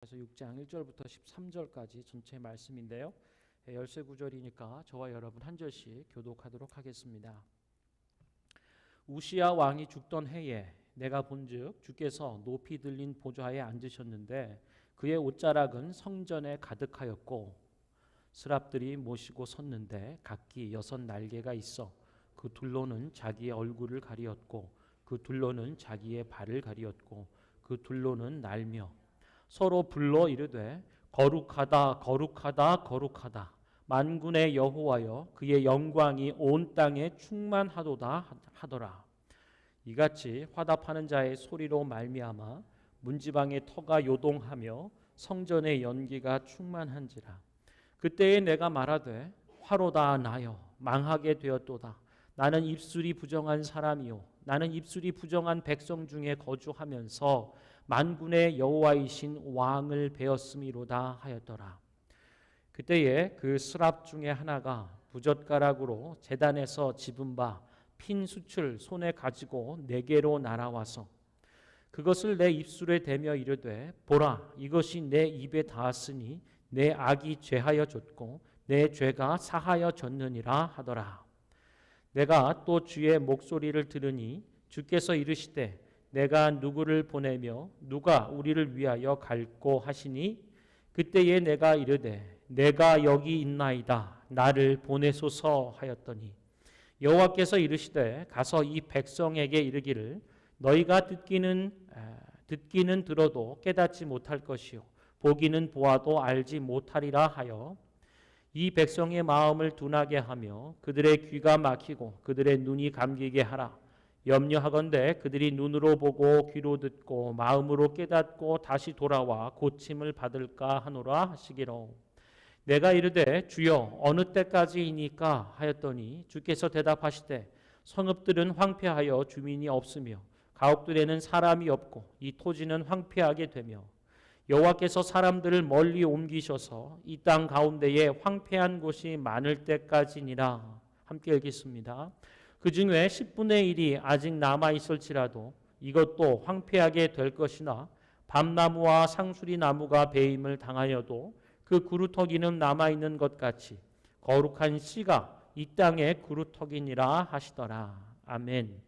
그래서 6장 1절부터 13절까지 전체 말씀인데요. 열세 구절이니까 저와 여러분 한 절씩 교독하도록 하겠습니다. 우시야 왕이 죽던 해에 내가 본즉 주께서 높이 들린 보좌에 앉으셨는데 그의 옷자락은 성전에 가득하였고 스랍들이 모시고 섰는데 각기 6날개가 있어 그 둘로는 자기의 얼굴을 가리었고 그 둘로는 자기의 발을 가리었고 그 둘로는 날며 서로 불러 이르되 거룩하다 거룩하다 거룩하다 만군의 여호와여 그의 영광이 온 땅에 충만하도다 하더라. 이같이 화답하는 자의 소리로 말미암아 문지방의 터가 요동하며 성전의 연기가 충만한지라. 그때에 내가 말하되 화로다 나여 망하게 되었도다. 나는 입술이 부정한 사람이요 나는 입술이 부정한 백성 중에 거주하면서 만군의 여호와이신 왕을 베었음이로다 하였더라. 그때에 그 스랍 중에 하나가 부젓가락으로 제단에서 집은 바 핀 숯을 손에 가지고 내게로 날아와서 그것을 내 입술에 대며 이르되 보라 이것이 내 입에 닿았으니 내 악이 죄하여 졌고 내 죄가 사하여 졌느니라 하더라. 내가 또 주의 목소리를 들으니 주께서 이르시되 내가 누구를 보내며 누가 우리를 위하여 갈고 하시니 그때에 내가 이르되 내가 여기 있나이다 나를 보내소서 하였더니 여호와께서 이르시되 가서 이 백성에게 이르기를 너희가 듣기는 들어도 깨닫지 못할 것이요 보기는 보아도 알지 못하리라 하여 이 백성의 마음을 둔하게 하며 그들의 귀가 막히고 그들의 눈이 감기게 하라. 염려하건대 그들이 눈으로 보고 귀로 듣고 마음으로 깨닫고 다시 돌아와 고침을 받을까 하노라 하시기로. 내가 이르되 주여 어느 때까지이니까 하였더니 주께서 대답하시되 성읍들은 황폐하여 주민이 없으며 가옥들에는 사람이 없고 이 토지는 황폐하게 되며 여호와께서 사람들을 멀리 옮기셔서 이 땅 가운데에 황폐한 곳이 많을 때까지니라. 함께 읽겠습니다. 그 중에 10분의 1이 아직 남아있을지라도 이것도 황폐하게 될 것이나 밤나무와 상수리 나무가 배임을 당하여도 그 그루터기는 남아있는 것 같이 거룩한 씨가 이 땅의 그루터기니라 하시더라. 아멘.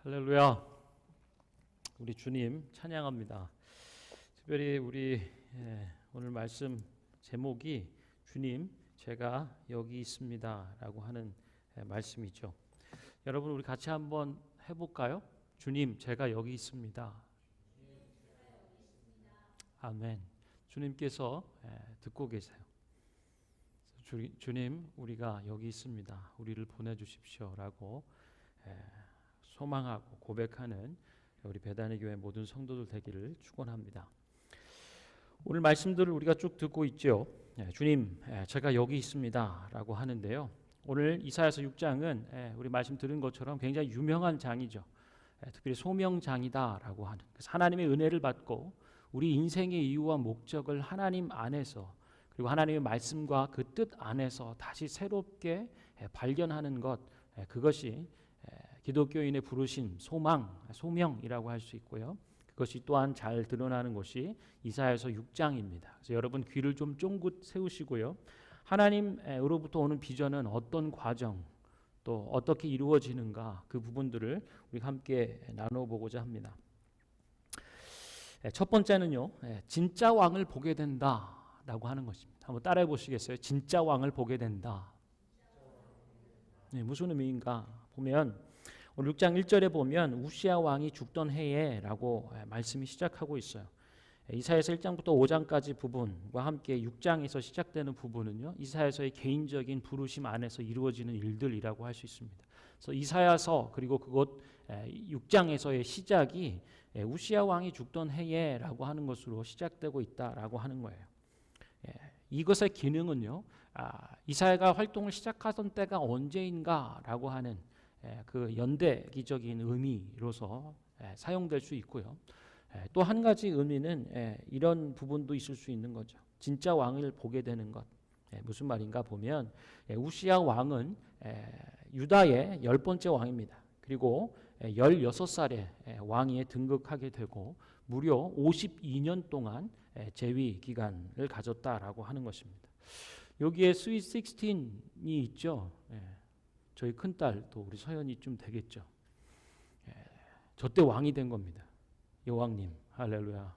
할렐루야. 우리 주님 찬양합니다. 특별히 우리 오늘 말씀 제목이 주님 제가 여기 있습니다 라고 하는 말씀이죠. 여러분 우리 같이 한번 해볼까요? 주님 제가 여기 있습니다. 아멘. 주님께서 듣고 계세요. 주님 우리가 여기 있습니다. 우리를 보내주십시오 라고 소망하고 고백하는 우리 베다니 교회 모든 성도들 되기를 축원합니다. 오늘 말씀들을 우리가 쭉 듣고 있죠. 주님 제가 여기 있습니다 라고 하는데요. 오늘 이사야서 6장은 우리 말씀 들은 것처럼 굉장히 유명한 장이죠. 특별히 소명장이다 라고 하는, 그래서 하나님의 은혜를 받고 우리 인생의 이유와 목적을 하나님 안에서 그리고 하나님의 말씀과 그 뜻 안에서 다시 새롭게 발견하는 것, 그것이 기독교인의 부르심, 소명이라고 할 수 있고요. 그것이 또한 잘 드러나는 것이 이사야서 6장입니다. 그래서 여러분 귀를 좀 쫑긋 세우시고요. 하나님으로부터 오는 비전은 어떤 과정, 또 어떻게 이루어지는가, 그 부분들을 우리 함께 나눠보고자 합니다. 첫 번째는요, 진짜 왕을 보게 된다라고 하는 것입니다. 한번 따라해 보시겠어요? 진짜 왕을 보게 된다. 무슨 의미인가 보면 오늘 6장 1절에 보면 우시야 왕이 죽던 해에 라고 말씀이 시작하고 있어요. 이사야서 1장부터 5장까지 부분과 함께 6장에서 시작되는 부분은요, 이사야서의 개인적인 부르심 안에서 이루어지는 일들이라고 할 수 있습니다. 그래서 이사야서 그리고 그곳 6장에서의 시작이 우시야 왕이 죽던 해에라고 하는 것으로 시작되고 있다라고 하는 거예요. 이것의 기능은요, 이사야가 활동을 시작하던 때가 언제인가라고 하는 그 연대기적인 의미로서 사용될 수 있고요. 또 한 가지 의미는 이런 부분도 있을 수 있는 거죠. 진짜 왕을 보게 되는 것. 무슨 말인가 보면 우시야 왕은 유다의 10번째 왕입니다. 그리고 16살에 왕위에 등극하게 되고 무려 52년 동안 재위 기간을 가졌다라고 하는 것입니다. 여기에 스윗 16이 있죠. 저희 큰딸도 우리 서연이쯤 되겠죠. 저때 왕이 된 겁니다. 여왕님, 할렐루야.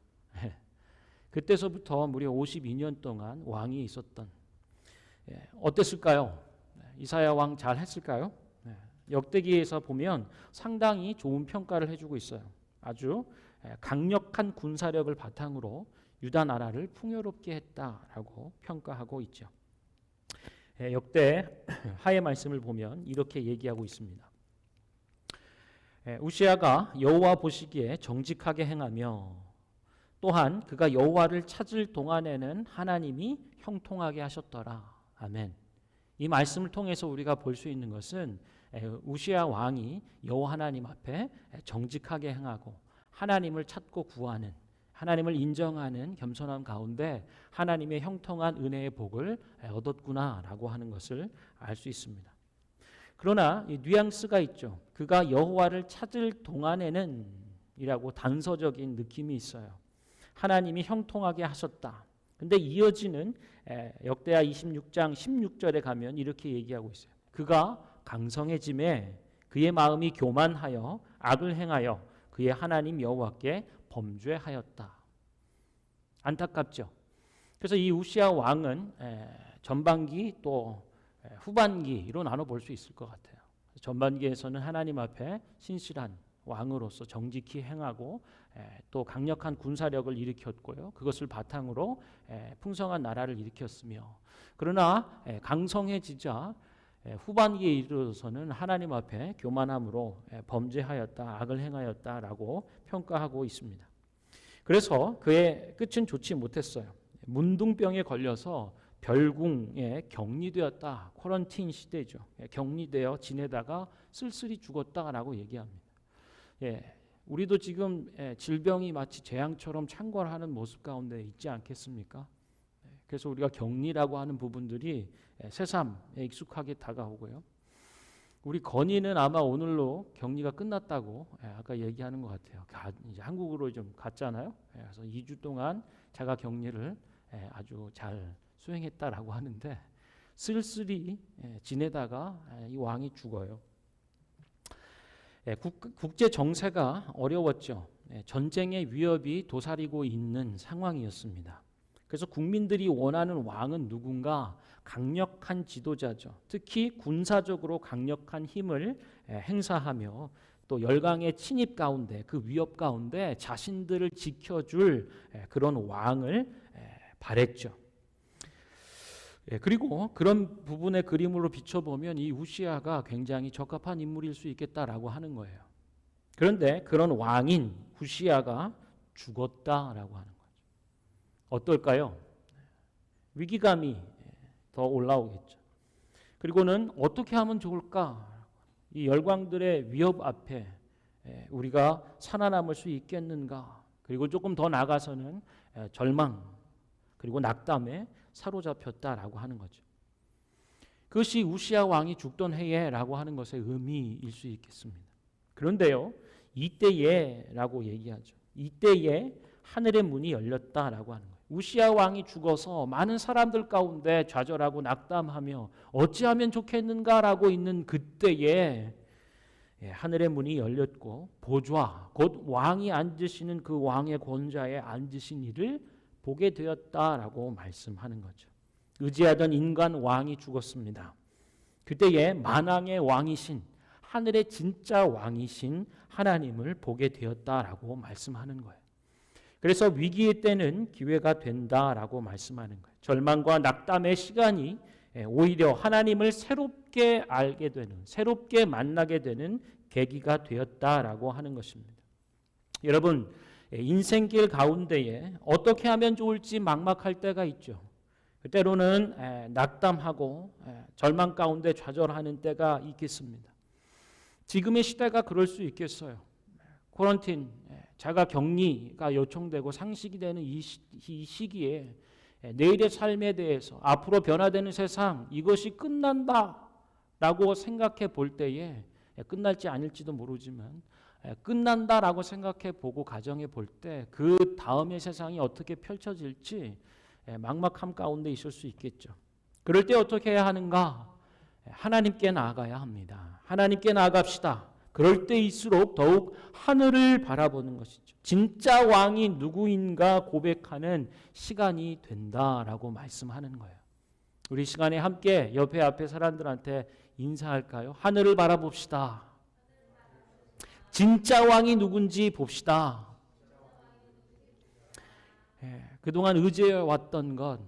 그때서부터 무려 52년 동안 왕이 있었던, 어땠을까요? 이사야 왕 잘 했을까요? 역대기에서 보면 상당히 좋은 평가를 해주고 있어요. 아주 강력한 군사력을 바탕으로 유다 나라를 풍요롭게 했다라고 평가하고 있죠. 역대 하의 말씀을 보면 이렇게 얘기하고 있습니다. 우시아가 여호와 보시기에 정직하게 행하며 또한 그가 여호와를 찾을 동안에는 하나님이 형통하게 하셨더라. 아멘. 이 말씀을 통해서 우리가 볼 수 있는 것은 우시아 왕이 여호와 하나님 앞에 정직하게 행하고 하나님을 찾고 구하는, 하나님을 인정하는 겸손함 가운데 하나님의 형통한 은혜의 복을 얻었구나라고 하는 것을 알 수 있습니다. 그러나 이 뉘앙스가 있죠. 그가 여호와를 찾을 동안에는 이라고 단서적인 느낌이 있어요. 하나님이 형통하게 하셨다. 근데 이어지는 역대하 26장 16절에 가면 이렇게 얘기하고 있어요. 그가 강성해짐에 그의 마음이 교만하여 악을 행하여 그의 하나님 여호와께 범죄하였다. 안타깝죠. 그래서 이 우시아 왕은 전반기 또 후반기로 나눠 볼 수 있을 것 같아요. 전반기에서는 하나님 앞에 신실한 왕으로서 정직히 행하고 또 강력한 군사력을 일으켰고요. 그것을 바탕으로 풍성한 나라를 일으켰으며, 그러나 강성해지자 후반기에 이르러서는 하나님 앞에 교만함으로 범죄하였다, 악을 행하였다라고 평가하고 있습니다. 그래서 그의 끝은 좋지 못했어요. 문둥병에 걸려서 별궁에 격리되었다. 쿼런틴 시대죠. 격리되어 지내다가 쓸쓸히 죽었다라고 얘기합니다. 우리도 지금 질병이 마치 재앙처럼 창궐하는 모습 가운데 있지 않겠습니까? 그래서 우리가 격리라고 하는 부분들이 새삼 익숙하게 다가오고요. 우리 건이는 아마 오늘로 격리가 끝났다고 아까 얘기하는 것 같아요. 이제 한국으로 좀 갔잖아요. 그래서 2주 동안 자가 격리를 아주 잘 수행했다라고 하는데 쓸쓸히 지내다가 이 왕이 죽어요. 국제 정세가 어려웠죠. 전쟁의 위협이 도사리고 있는 상황이었습니다. 그래서 국민들이 원하는 왕은 누군가 강력한 지도자죠. 특히 군사적으로 강력한 힘을 행사하며 또 열강의 침입 가운데, 그 위협 가운데 자신들을 지켜줄 그런 왕을 바랬죠. 그리고 그런 부분의 그림으로 비춰보면 이 우시아가 굉장히 적합한 인물일 수 있겠다라고 하는 거예요. 그런데 그런 왕인 우시아가 죽었다라고 하는 거죠. 어떨까요? 위기감이 더 올라오겠죠. 그리고는 어떻게 하면 좋을까? 이 열광들의 위협 앞에 우리가 살아남을 수 있겠는가? 그리고 조금 더 나아가서는 절망 그리고 낙담에 사로잡혔다라고 하는 거죠. 그것이 우시아 왕이 죽던 해에라고 하는 것의 의미일 수 있겠습니다. 그런데요, 이때에라고 얘기하죠. 이때에 하늘의 문이 열렸다라고 하는 거예요. 우시아 왕이 죽어서 많은 사람들 가운데 좌절하고 낙담하며 어찌하면 좋겠는가라고 있는 그때에 하늘의 문이 열렸고 보좌, 곧 왕이 앉으시는 그 왕의 권좌에 앉으신 이를 보게 되었다라고 말씀하는 거죠. 의지하던 인간 왕이 죽었습니다. 그때에 만왕의 왕이신, 하늘의 진짜 왕이신 하나님을 보게 되었다라고 말씀하는 거예요. 그래서 위기의 때는 기회가 된다라고 말씀하는 거예요. 절망과 낙담의 시간이 오히려 하나님을 새롭게 알게 되는, 새롭게 만나게 되는 계기가 되었다라고 하는 것입니다. 여러분, 인생길 가운데에 어떻게 하면 좋을지 막막할 때가 있죠. 때로는 낙담하고 절망 가운데 좌절하는 때가 있겠습니다. 지금의 시대가 그럴 수 있겠어요. 쿼런틴, 자가 격리가 요청되고 상식이 되는 이 시기에 내일의 삶에 대해서 앞으로 변화되는 세상, 이것이 끝난다라고 생각해 볼 때에 끝날지 아닐지도 모르지만 끝난다라고 생각해 보고 가정해 볼 때 그 다음의 세상이 어떻게 펼쳐질지 막막함 가운데 있을 수 있겠죠. 그럴 때 어떻게 해야 하는가? 하나님께 나아가야 합니다. 하나님께 나아갑시다. 그럴 때일수록 더욱 하늘을 바라보는 것이죠. 진짜 왕이 누구인가 고백하는 시간이 된다라고 말씀하는 거예요. 우리 시간에 함께 옆에 앞에 사람들한테 인사할까요? 하늘을 바라봅시다. 진짜 왕이 누군지 봅시다. 그동안 의지해 왔던 것,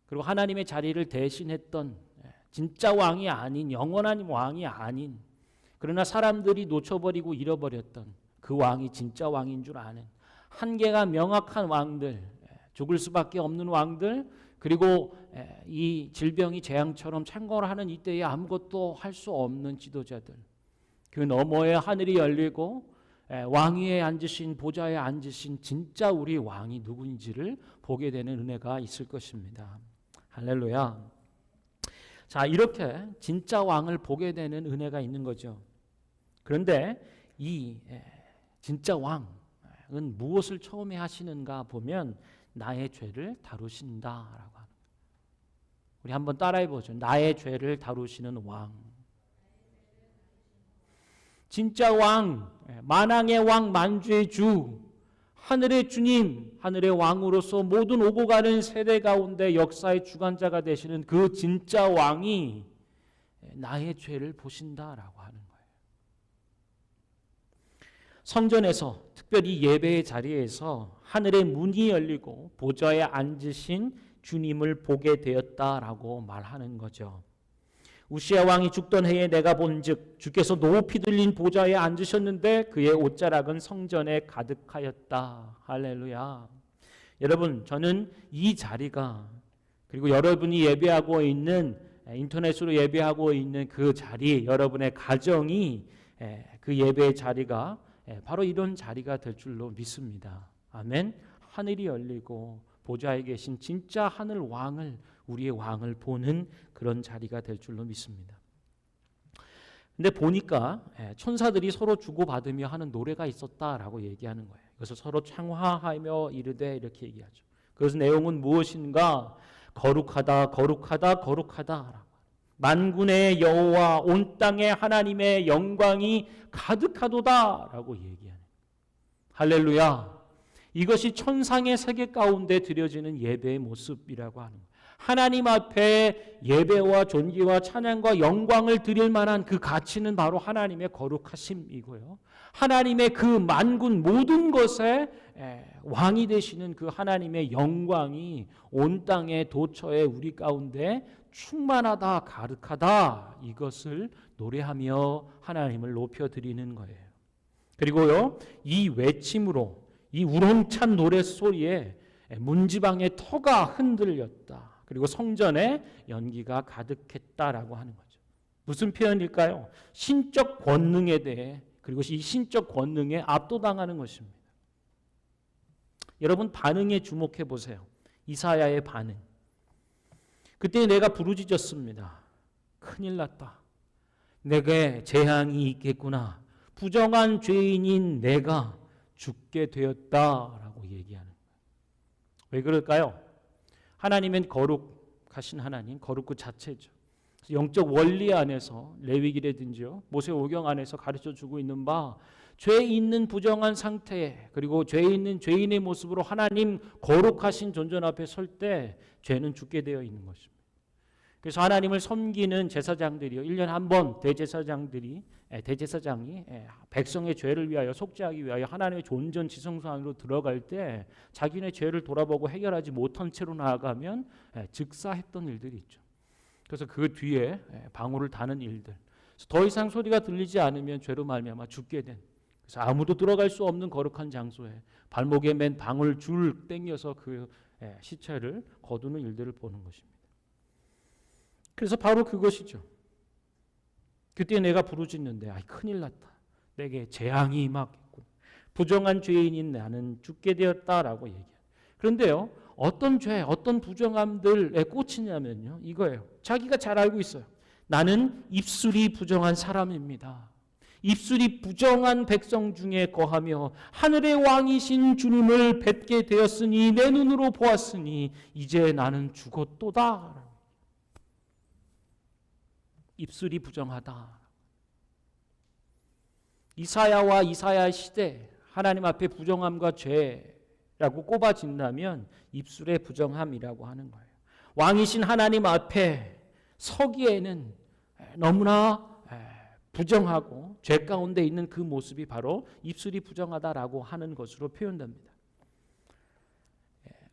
그리고 하나님의 자리를 대신했던 진짜 왕이 아닌, 영원한 왕이 아닌, 그러나 사람들이 놓쳐버리고 잃어버렸던 그 왕이 진짜 왕인 줄 아는 한계가 명확한 왕들, 죽을 수밖에 없는 왕들, 그리고 이 질병이 재앙처럼 창궐하는 이때에 아무것도 할 수 없는 지도자들, 그 너머에 하늘이 열리고 왕위에 앉으신, 보좌에 앉으신 진짜 우리 왕이 누구인지를 보게 되는 은혜가 있을 것입니다. 할렐루야. 자, 이렇게 진짜 왕을 보게 되는 은혜가 있는 거죠. 그런데 이 진짜 왕은 무엇을 처음에 하시는가 보면 나의 죄를 다루신다라고 하는 거예요. 우리 한번 따라해 보죠. 나의 죄를 다루시는 왕. 진짜 왕, 만왕의 왕, 만주의 주, 하늘의 주님, 하늘의 왕으로서 모든 오고 가는 세대 가운데 역사의 주관자가 되시는 그 진짜 왕이 나의 죄를 보신다라고 하는 거예요. 성전에서, 특별히 예배의 자리에서 하늘의 문이 열리고 보좌에 앉으신 주님을 보게 되었다라고 말하는 거죠. 우시야 왕이 죽던 해에 내가 본즉 주께서 높이 들린 보좌에 앉으셨는데 그의 옷자락은 성전에 가득하였다. 할렐루야. 여러분, 저는 이 자리가, 그리고 여러분이 예배하고 있는, 인터넷으로 예배하고 있는 그 자리, 여러분의 가정이 그 예배의 자리가 바로 이런 자리가 될 줄로 믿습니다. 아멘. 하늘이 열리고 보좌에 계신 진짜 하늘 왕을, 우리의 왕을 보는 그런 자리가 될 줄로 믿습니다. 근데 보니까 천사들이 서로 주고받으며 하는 노래가 있었다라고 얘기하는 거예요. 그래서 서로 창화하며 이르되 이렇게 얘기하죠. 그래서 내용은 무엇인가? 거룩하다, 거룩하다, 거룩하다. 만군의 여호와, 온 땅에 하나님의 영광이 가득하도다라고 얘기하는. 할렐루야. 이것이 천상의 세계 가운데 드려지는 예배의 모습이라고 하는 거예요. 하나님 앞에 예배와 존귀와 찬양과 영광을 드릴 만한 그 가치는 바로 하나님의 거룩하심이고요. 하나님의 그 만군 모든 것에 왕이 되시는 그 하나님의 영광이 온 땅에 도처에 우리 가운데 충만하다, 가득하다, 이것을 노래하며 하나님을 높여드리는 거예요. 그리고요, 이 외침으로, 이 우렁찬 노랫소리에 문지방의 터가 흔들렸다. 그리고 성전에 연기가 가득했다라고 하는 거죠. 무슨 표현일까요? 신적 권능에 대해, 그리고 이 신적 권능에 압도당하는 것입니다. 여러분, 반응에 주목해 보세요. 이사야의 반응. 그때 내가 부르짖었습니다. 큰일 났다. 내게 재앙이 있겠구나. 부정한 죄인인 내가 죽게 되었다라고 얘기하는 거예요. 왜 그럴까요? 하나님은 거룩하신 하나님, 거룩 그 자체죠. 영적 원리 안에서, 레위기라든지요, 모세오경 안에서 가르쳐주고 있는 바, 죄 있는 부정한 상태에, 그리고 죄 있는 죄인의 모습으로 하나님 거룩하신 존전 앞에 설 때 죄는 죽게 되어 있는 것입니다. 그래서 하나님을 섬기는 제사장들이요, 1년에 한 번 대제사장이 백성의 죄를 위하여, 속죄하기 위하여 하나님의 존전 지성소 안으로 들어갈 때 자기네 죄를 돌아보고 해결하지 못한 채로 나아가면 즉사했던 일들이 있죠. 그래서 그 뒤에 방울을 다는 일들, 더 이상 소리가 들리지 않으면 죄로 말미암아 죽게 된, 그래서 아무도 들어갈 수 없는 거룩한 장소에 발목에 맨 방울 줄 땡겨서 그 시체를 거두는 일들을 보는 것입니다. 그래서 바로 그것이죠. 그때 내가 부르짖는데, 아이 큰일 났다. 내게 재앙이 임하겠군. 부정한 죄인인 나는 죽게 되었다라고 얘기해요. 그런데요, 어떤 죄, 어떤 부정함들에 꽂히냐면요, 이거예요. 자기가 잘 알고 있어요. 나는 입술이 부정한 사람입니다. 입술이 부정한 백성 중에 거하며 하늘의 왕이신 주님을 뵙게 되었으니 내 눈으로 보았으니 이제 나는 죽었도다. 입술이 부정하다. 이사야와 이사야 시대 하나님 앞에 부정함과 죄라고 꼽아진다면 입술의 부정함이라고 하는 거예요. 왕이신 하나님 앞에 서기에는 너무나 부정하고 죄 가운데 있는 그 모습이 바로 입술이 부정하다라고 하는 것으로 표현됩니다.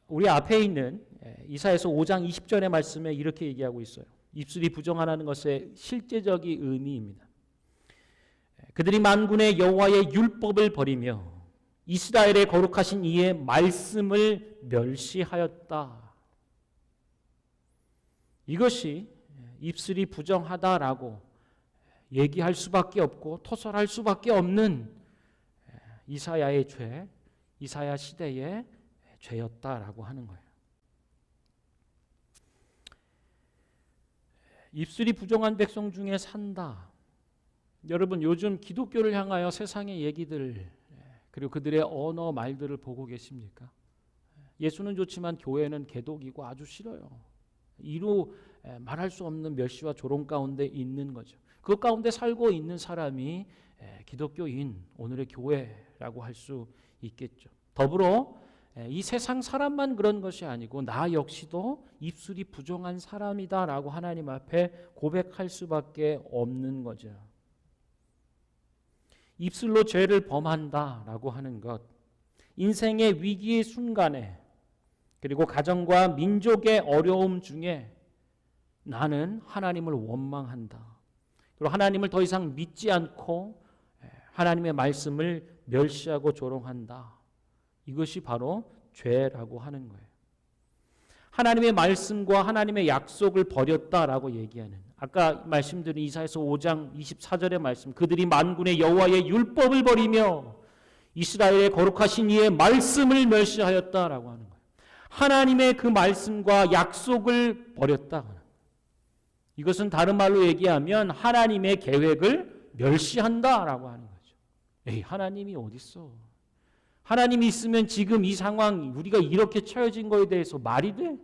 우리 앞에 있는 이사야서 5장 20절의 말씀에 이렇게 얘기하고 있어요. 입술이 부정하다는 것의 실제적인 의미입니다. 그들이 만군의 여호와의 율법을 버리며 이스라엘의 거룩하신 이의 말씀을 멸시하였다. 이것이 입술이 부정하다라고 얘기할 수밖에 없고 토설할 수밖에 없는 이사야의 죄, 이사야 시대의 죄였다라고 하는 거예요. 입술이 부정한 백성 중에 산다. 여러분 요즘 기독교를 향하여 세상의 얘기들 그리고 그들의 언어 말들을 보고 계십니까? 예수는 좋지만 교회는 개독이고 아주 싫어요. 이루 말할 수 없는 멸시와 조롱 가운데 있는 거죠. 그 가운데 살고 있는 사람이 기독교인 오늘의 교회라고 할 수 있겠죠. 더불어 이 세상 사람만 그런 것이 아니고 나 역시도 입술이 부정한 사람이다라고 하나님 앞에 고백할 수밖에 없는 거죠. 입술로 죄를 범한다라고 하는 것, 인생의 위기의 순간에 그리고 가정과 민족의 어려움 중에 나는 하나님을 원망한다. 그리고 하나님을 더 이상 믿지 않고 하나님의 말씀을 멸시하고 조롱한다. 이것이 바로 죄라고 하는 거예요. 하나님의 말씀과 하나님의 약속을 버렸다라고 얘기하는, 아까 말씀드린 이사야서 5장 24절의 말씀, 그들이 만군의 여호와의 율법을 버리며 이스라엘의 거룩하신 이의 말씀을 멸시하였다라고 하는 거예요. 하나님의 그 말씀과 약속을 버렸다. 이것은 다른 말로 얘기하면 하나님의 계획을 멸시한다라고 하는 거죠. 에이, 하나님이 어디 있어? 하나님이 있으면 지금 이 상황 우리가 이렇게 처해진 거에 대해서 말이 돼?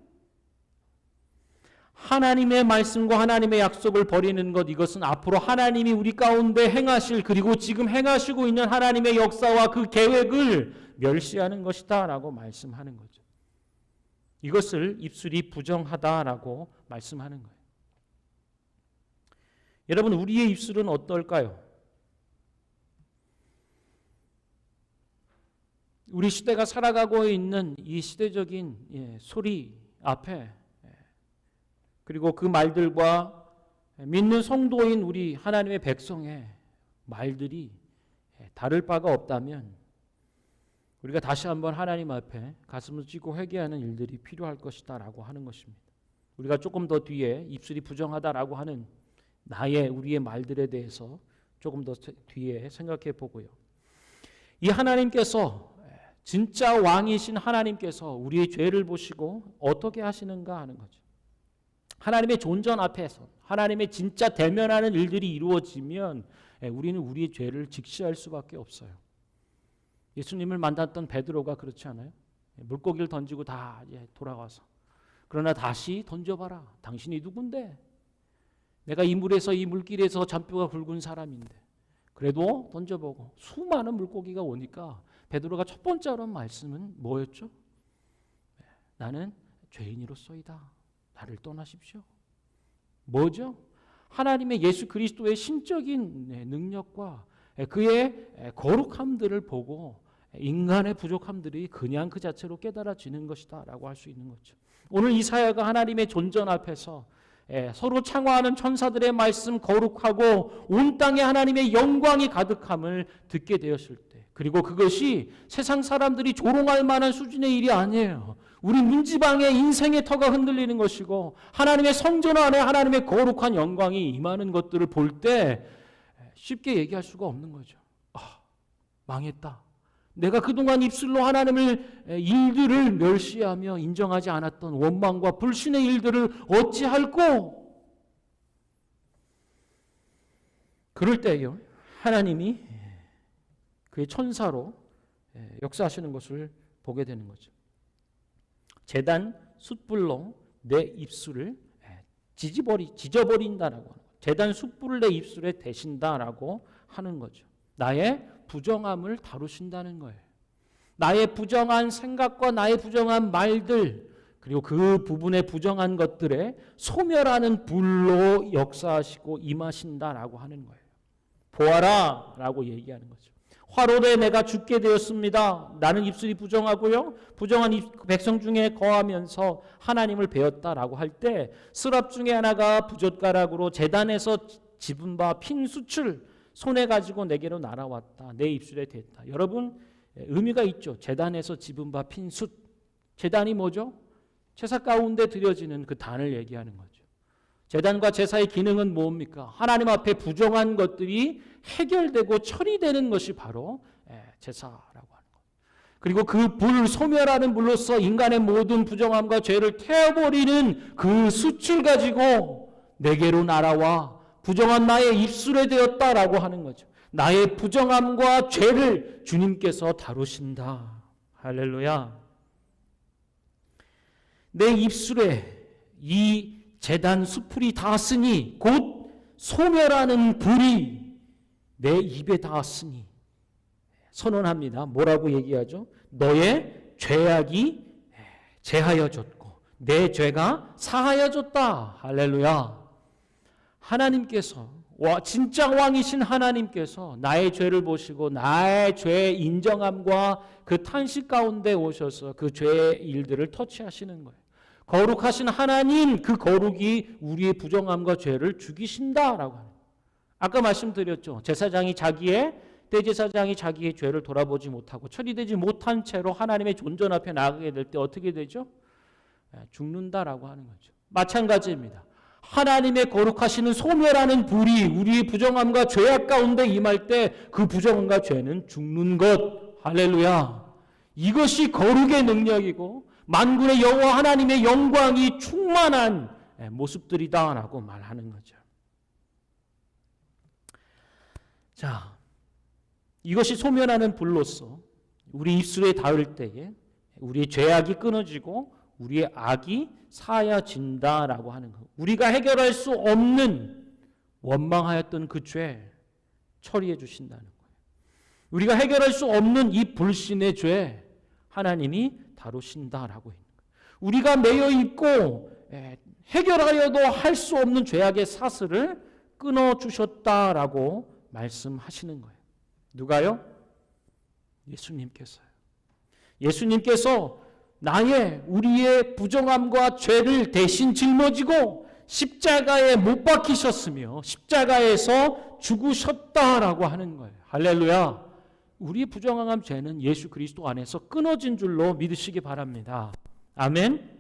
하나님의 말씀과 하나님의 약속을 버리는 것, 이것은 앞으로 하나님이 우리 가운데 행하실 그리고 지금 행하시고 있는 하나님의 역사와 그 계획을 멸시하는 것이다 라고 말씀하는 거죠. 이것을 입술이 부정하다라고 말씀하는 거예요. 여러분, 우리의 입술은 어떨까요? 우리 시대가 살아가고 있는 이 시대적인 소리 앞에 그리고 그 말들과 믿는 성도인 우리 하나님의 백성의 말들이 다를 바가 없다면 우리가 다시 한번 하나님 앞에 가슴을 찢고 회개하는 일들이 필요할 것이다 라고 하는 것입니다. 우리가 조금 더 뒤에 입술이 부정하다라고 하는 우리의 말들에 대해서 조금 더 뒤에 생각해 보고요. 이 하나님께서, 진짜 왕이신 하나님께서 우리의 죄를 보시고 어떻게 하시는가 하는 거죠. 하나님의 존전 앞에서 하나님의 진짜 대면하는 일들이 이루어지면 우리는 우리의 죄를 직시할 수밖에 없어요. 예수님을 만났던 베드로가 그렇지 않아요? 물고기를 던지고 다 돌아와서, 그러나 다시 던져봐라. 당신이 누군데? 내가 이 물에서, 이 물길에서 잔뼈가 굵은 사람인데. 그래도 던져보고 수많은 물고기가 오니까 베드로가 첫 번째로 한 말씀은 뭐였죠? 나는 죄인으로서이다. 나를 떠나십시오. 뭐죠? 하나님의 예수 그리스도의 신적인 능력과 그의 거룩함들을 보고 인간의 부족함들이 그냥 그 자체로 깨달아지는 것이다 라고 할 수 있는 거죠. 오늘 이사야가 하나님의 존전 앞에서 서로 창화하는 천사들의 말씀, 거룩하고 온 땅에 하나님의 영광이 가득함을 듣게 되었을 때, 그리고 그것이 세상 사람들이 조롱할 만한 수준의 일이 아니에요. 우리 문지방의 인생의 터가 흔들리는 것이고 하나님의 성전 안에 하나님의 거룩한 영광이 임하는 것들을 볼 때 쉽게 얘기할 수가 없는 거죠. 망했다. 내가 그동안 입술로 하나님을 일들을 멸시하며 인정하지 않았던 원망과 불신의 일들을 어찌할꼬? 그럴 때요, 하나님이 그의 천사로 역사하시는 것을 보게 되는 거죠. 제단 숯불로 내 입술을 지져버린다라고 하는 거예요. 제단 숯불을 내 입술에 대신다라고 하는 거죠. 나의 부정함을 다루신다는 거예요. 나의 부정한 생각과 나의 부정한 말들, 그리고 그 부분의 부정한 것들에 소멸하는 불로 역사하시고 임하신다라고 하는 거예요. 보아라 라고 얘기하는 거죠. 화로되 내가 죽게 되었습니다. 나는 입술이 부정하고요, 부정한 백성 중에 거하면서 하나님을 배웠다라고 할 때, 스랍 중에 하나가 부젓가락으로 제단에서 집은 바 핀 숯을 손에 가지고 내게로 날아왔다. 내 입술에 댔다. 여러분, 의미가 있죠. 제단에서 집은 바 핀 숯. 제단이 뭐죠? 제사 가운데 드려지는 그 단을 얘기하는 거죠. 제단과 제사의 기능은 뭡니까? 하나님 앞에 부정한 것들이 해결되고 처리되는 것이 바로 제사라고 하는 것. 그리고 그 불, 소멸하는 불로서 인간의 모든 부정함과 죄를 태워버리는 그 숯을 가지고 내게로 날아와 부정한 나의 입술에 되었다라고 하는 거죠. 나의 부정함과 죄를 주님께서 다루신다. 할렐루야. 내 입술에 이 제단 숯불이 닿았으니, 곧 소멸하는 불이 내 입에 닿았으니 선언합니다. 뭐라고 얘기하죠? 너의 죄악이 제하여졌고 내 죄가 사하여졌다. 할렐루야. 하나님께서, 진짜 왕이신 하나님께서 나의 죄를 보시고 나의 죄의 인정함과 그 탄식 가운데 오셔서 그 죄의 일들을 터치하시는 거예요. 거룩하신 하나님, 그 거룩이 우리의 부정함과 죄를 죽이신다라고 하는. 아까 말씀드렸죠. 대제사장이 자기의 죄를 돌아보지 못하고 처리되지 못한 채로 하나님의 존전 앞에 나가게 될 때 어떻게 되죠? 죽는다라고 하는 거죠. 마찬가지입니다. 하나님의 거룩하시는 소멸하는 불이 우리의 부정함과 죄악 가운데 임할 때 그 부정함과 죄는 죽는 것. 할렐루야. 이것이 거룩의 능력이고 만군의 여호와 하나님의 영광이 충만한 모습들이다라고 말하는 거죠. 자, 이것이 소멸하는 불로서 우리 입술에 닿을 때에 우리의 죄악이 끊어지고 우리의 악이 사하여진다라고 하는 것. 우리가 해결할 수 없는 원망하였던 그 죄 처리해 주신다는 거예요. 우리가 해결할 수 없는 이 불신의 죄 하나님이 다루신다라고 있는 거예요. 우리가 매여 있고 해결하여도 할 수 없는 죄악의 사슬을 끊어주셨다라고 말씀하시는 거예요. 누가요? 예수님께서요. 예수님께서 우리의 부정함과 죄를 대신 짊어지고 십자가에 못 박히셨으며 십자가에서 죽으셨다라고 하는 거예요. 할렐루야. 우리의 부정함 죄는 예수 그리스도 안에서 끊어진 줄로 믿으시기 바랍니다. 아멘.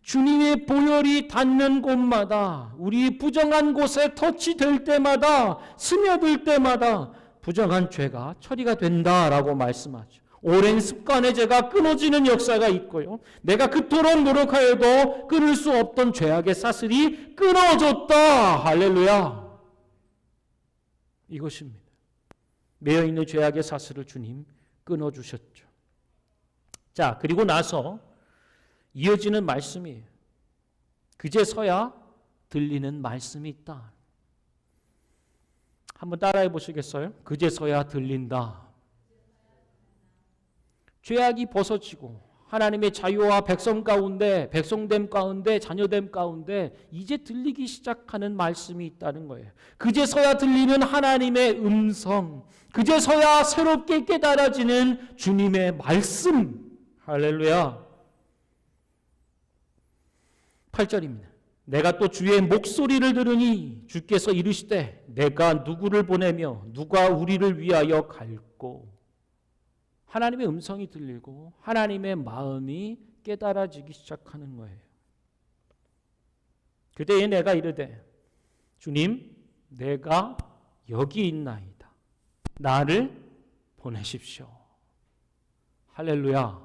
주님의 보혈이 닿는 곳마다, 우리 부정한 곳에 터치될 때마다, 스며들 때마다 부정한 죄가 처리가 된다라고 말씀하죠. 오랜 습관의 죄가 끊어지는 역사가 있고요. 내가 그토록 노력하여도 끊을 수 없던 죄악의 사슬이 끊어졌다. 할렐루야. 이것입니다. 매여있는 죄악의 사슬을 주님 끊어주셨죠. 자, 그리고 나서 이어지는 말씀이에요. 그제서야 들리는 말씀이 있다. 한번 따라해 보시겠어요? 그제서야 들린다. 죄악이 벗어지고 하나님의 자유와 백성됨 가운데, 자녀됨 가운데 이제 들리기 시작하는 말씀이 있다는 거예요. 그제서야 들리는 하나님의 음성, 그제서야 새롭게 깨달아지는 주님의 말씀. 할렐루야. 8절입니다. 내가 또 주의 목소리를 들으니 주께서 이르시되 내가 누구를 보내며 누가 우리를 위하여 갈꼬. 하나님의 음성이 들리고 하나님의 마음이 깨달아지기 시작하는 거예요. 그때에 내가 이르되 주님, 내가 여기 있나이다. 나를 보내십시오. 할렐루야.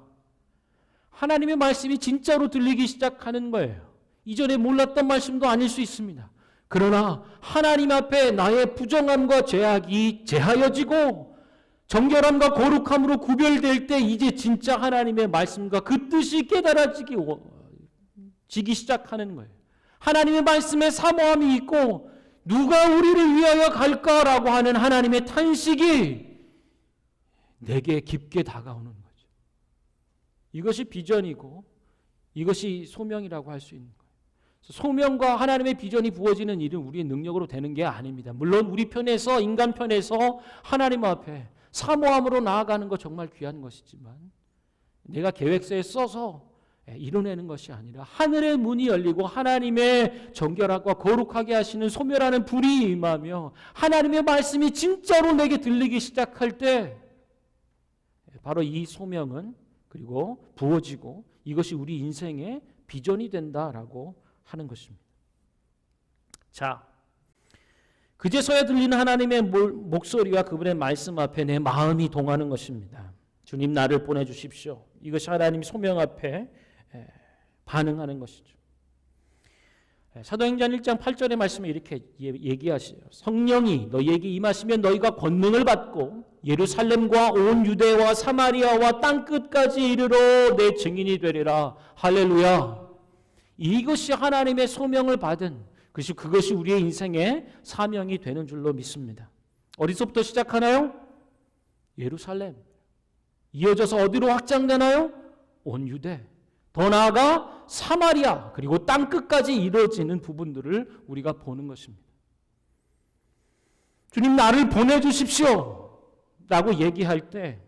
하나님의 말씀이 진짜로 들리기 시작하는 거예요. 이전에 몰랐던 말씀도 아닐 수 있습니다. 그러나 하나님 앞에 나의 부정함과 죄악이 제하여지고 정결함과 거룩함으로 구별될 때 이제 진짜 하나님의 말씀과 그 뜻이 깨달아지기 시작하는 거예요. 하나님의 말씀에 사모함이 있고 누가 우리를 위하여 갈까라고 하는 하나님의 탄식이 내게 깊게 다가오는 거죠. 이것이 비전이고 이것이 소명이라고 할 수 있는 거예요. 소명과 하나님의 비전이 부어지는 일은 우리의 능력으로 되는 게 아닙니다. 물론 우리 편에서, 인간 편에서 하나님 앞에 사모함으로 나아가는 것 정말 귀한 것이지만 내가 계획서에 써서 이뤄내는 것이 아니라 하늘의 문이 열리고 하나님의 정결하고 거룩하게 하시는 소멸하는 불이 임하며 하나님의 말씀이 진짜로 내게 들리기 시작할 때 바로 이 소명은 그리고 부어지고 이것이 우리 인생의 비전이 된다라고 하는 것입니다. 자, 그제서야 들리는 하나님의 목소리와 그분의 말씀 앞에 내 마음이 동하는 것입니다. 주님 나를 보내주십시오. 이것이 하나님 소명 앞에 반응하는 것이죠. 사도행전 1장 8절의 말씀에 이렇게 얘기하시죠. 성령이 너희에게 임하시면 너희가 권능을 받고 예루살렘과 온 유대와 사마리아와 땅끝까지 이르러 내 증인이 되리라. 할렐루야. 이것이 하나님의 소명을 받은 그것이 우리의 인생의 사명이 되는 줄로 믿습니다. 어디서부터 시작하나요? 예루살렘. 이어져서 어디로 확장되나요? 온 유대. 더 나아가 사마리아 그리고 땅끝까지 이루어지는 부분들을 우리가 보는 것입니다. 주님 나를 보내주십시오 라고 얘기할 때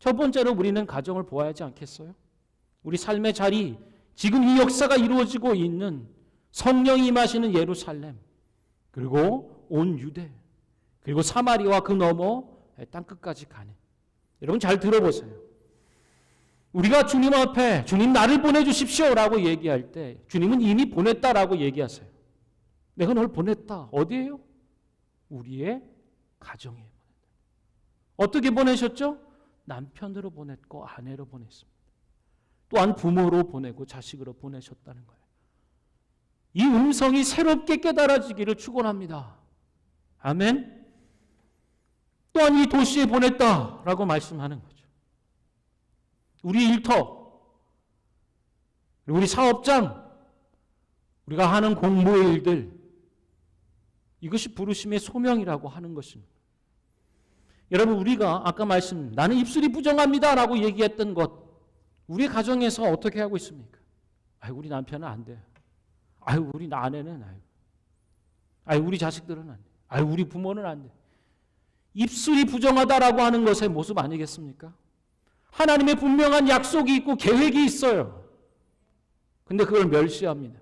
첫 번째로 우리는 가정을 보아야 하지 않겠어요? 우리 삶의 자리, 지금 이 역사가 이루어지고 있는 성령이 임하시는 예루살렘 그리고 온 유대 그리고 사마리아와 그 너머 땅끝까지 가는, 여러분 잘 들어보세요. 우리가 주님 앞에 주님 나를 보내주십시오 라고 얘기할 때 주님은 이미 보냈다라고 얘기하세요. 내가 널 보냈다. 어디에요? 우리의 가정에 보냈다. 어떻게 보내셨죠? 남편으로 보냈고 아내로 보냈습니다. 또한 부모로 보내고 자식으로 보내셨다는 거예요. 이 음성이 새롭게 깨달아지기를 축원합니다. 아멘. 또한 이 도시에 보냈다라고 말씀하는 거죠. 우리 일터, 우리 사업장, 우리가 하는 공부의 일들, 이것이 부르심의 소명이라고 하는 것입니다. 여러분 우리가 아까 나는 입술이 부정합니다 라고 얘기했던 것, 우리 가정에서 어떻게 하고 있습니까? 우리 남편은 안 돼. 우리 아내는 우리 자식들은 안 돼. 우리 부모는 안 돼. 입술이 부정하다라고 하는 것의 모습 아니겠습니까? 하나님의 분명한 약속이 있고 계획이 있어요. 근데 그걸 멸시합니다.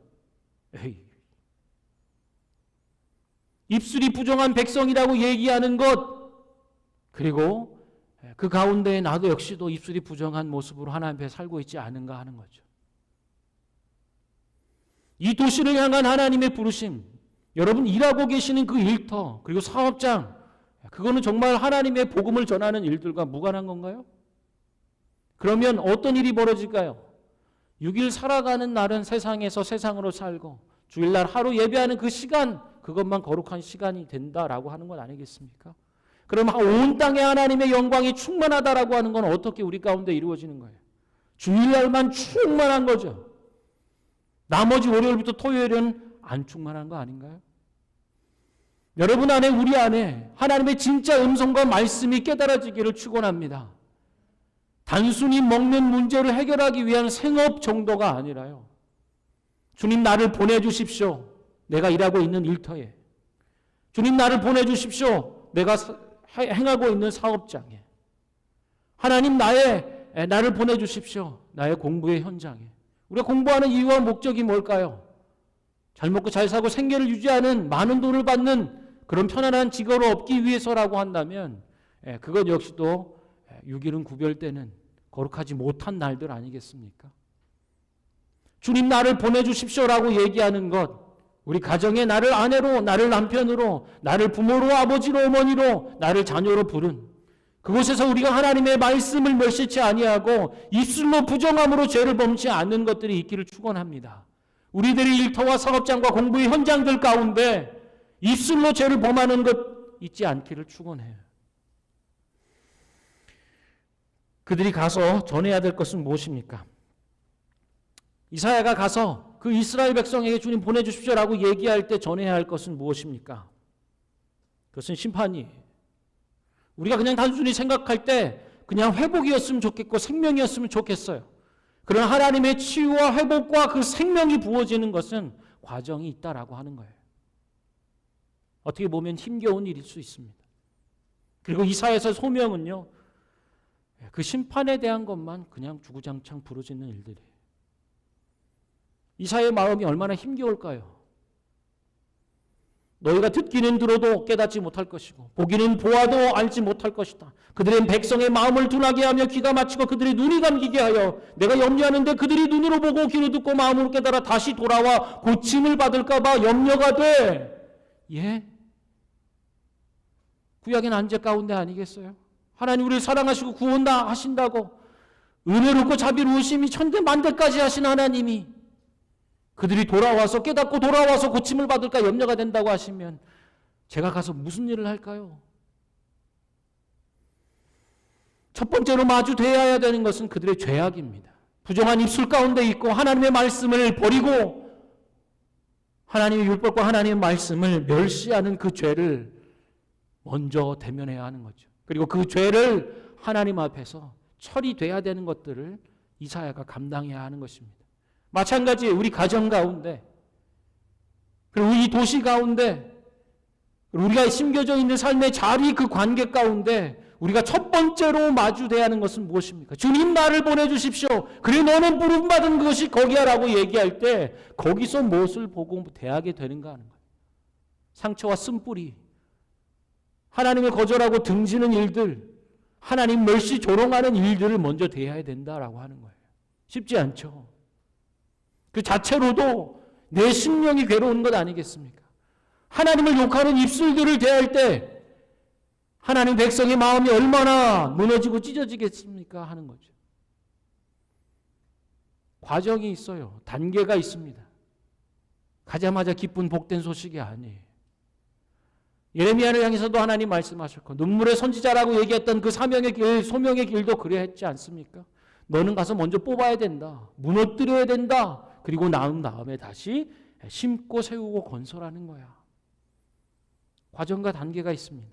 입술이 부정한 백성이라고 얘기하는 것, 그리고 그 가운데 나도 역시도 입술이 부정한 모습으로 하나님 앞에 살고 있지 않은가 하는 거죠. 이 도시를 향한 하나님의 부르심, 여러분 일하고 계시는 그 일터 그리고 사업장, 그거는 정말 하나님의 복음을 전하는 일들과 무관한 건가요? 그러면 어떤 일이 벌어질까요? 6일 살아가는 날은 세상에서 세상으로 살고 주일날 하루 예배하는 그 시간, 그것만 거룩한 시간이 된다라고 하는 건 아니겠습니까? 그럼 온 땅에 하나님의 영광이 충만하다라고 하는 건 어떻게 우리 가운데 이루어지는 거예요? 주일날만 충만한 거죠. 나머지 월요일부터 토요일은 안 충만한 거 아닌가요? 여러분 안에, 우리 안에 하나님의 진짜 음성과 말씀이 깨달아지기를 축원합니다. 단순히 먹는 문제를 해결하기 위한 생업 정도가 아니라요. 주님 나를 보내주십시오. 내가 일하고 있는 일터에. 주님 나를 보내주십시오. 내가 행하고 있는 사업장에. 하나님 나를 보내주십시오. 나의 공부의 현장에. 우리가 공부하는 이유와 목적이 뭘까요? 잘 먹고 잘 사고 생계를 유지하는, 많은 돈을 받는 그런 편안한 직업을 얻기 위해서라고 한다면 그것 역시도 6일은 구별되는 거룩하지 못한 날들 아니겠습니까? 주님 나를 보내주십시오라고 얘기하는 것, 우리 가정에 나를 아내로, 나를 남편으로, 나를 부모로, 아버지로, 어머니로, 나를 자녀로 부른 그곳에서 우리가 하나님의 말씀을 멸시치 아니하고 입술로 부정함으로 죄를 범치 않는 것들이 있기를 축원합니다. 우리들의 일터와 사업장과 공부의 현장들 가운데 입술로 죄를 범하는 것 잊지 않기를 축원해요. 그들이 가서 전해야 될 것은 무엇입니까? 이사야가 가서 그 이스라엘 백성에게 주님 보내주십시오라고 얘기할 때 전해야 할 것은 무엇입니까? 그것은 심판이에요. 우리가 그냥 단순히 생각할 때 그냥 회복이었으면 좋겠고 생명이었으면 좋겠어요. 그러나 하나님의 치유와 회복과 그 생명이 부어지는 것은 과정이 있다라고 하는 거예요. 어떻게 보면 힘겨운 일일 수 있습니다. 그리고 이사야서 소명은요, 그 심판에 대한 것만 그냥 주구장창 부르짖는 일들이에요. 이사야의 마음이 얼마나 힘겨울까요? 너희가 듣기는 들어도 깨닫지 못할 것이고 보기는 보아도 알지 못할 것이다. 그들의 백성의 마음을 둔하게 하며 귀가 막히고 그들의 눈이 감기게 하여 내가 염려하는데 그들이 눈으로 보고 귀로 듣고 마음으로 깨달아 다시 돌아와 고침을 받을까 봐 염려가 돼. 예? 구약의 난제 가운데 아니겠어요? 하나님 우리를 사랑하시고 구원다 하신다고 은혜롭고 자비로우심이 천대만대까지 하신 하나님이 그들이 돌아와서 깨닫고 돌아와서 고침을 받을까 염려가 된다고 하시면 제가 가서 무슨 일을 할까요? 첫 번째로 마주돼야 되는 것은 그들의 죄악입니다. 부정한 입술 가운데 있고 하나님의 말씀을 버리고 하나님의 율법과 하나님의 말씀을 멸시하는 그 죄를 먼저 대면해야 하는 거죠. 그리고 그 죄를 하나님 앞에서 처리돼야 되는 것들을 이사야가 감당해야 하는 것입니다. 마찬가지 우리 가정 가운데 그리고 이 도시 가운데 우리가 심겨져 있는 삶의 자리 그 관계 가운데 우리가 첫 번째로 마주돼야 하는 것은 무엇입니까? 주님 나를 보내주십시오. 그래 너는 부름받은 것이 거기야라고 얘기할 때 거기서 무엇을 보고 대하게 되는가 하는 거예요. 상처와 쓴뿌리, 하나님을 거절하고 등지는 일들, 하나님 멸시 조롱하는 일들을 먼저 대해야 된다라고 하는 거예요. 쉽지 않죠. 그 자체로도 내 심령이 괴로운 것 아니겠습니까? 하나님을 욕하는 입술들을 대할 때 하나님 백성의 마음이 얼마나 무너지고 찢어지겠습니까? 하는 거죠. 과정이 있어요. 단계가 있습니다. 가자마자 기쁜 복된 소식이 아니에요. 예레미야를 향해서도 하나님 말씀하셨고 눈물의 선지자라고 얘기했던 그 사명의 길, 소명의 길도 그래 했지 않습니까? 너는 가서 먼저 뽑아야 된다. 무너뜨려야 된다. 그리고 나은 다음에 다시 심고 세우고 건설하는 거야. 과정과 단계가 있습니다.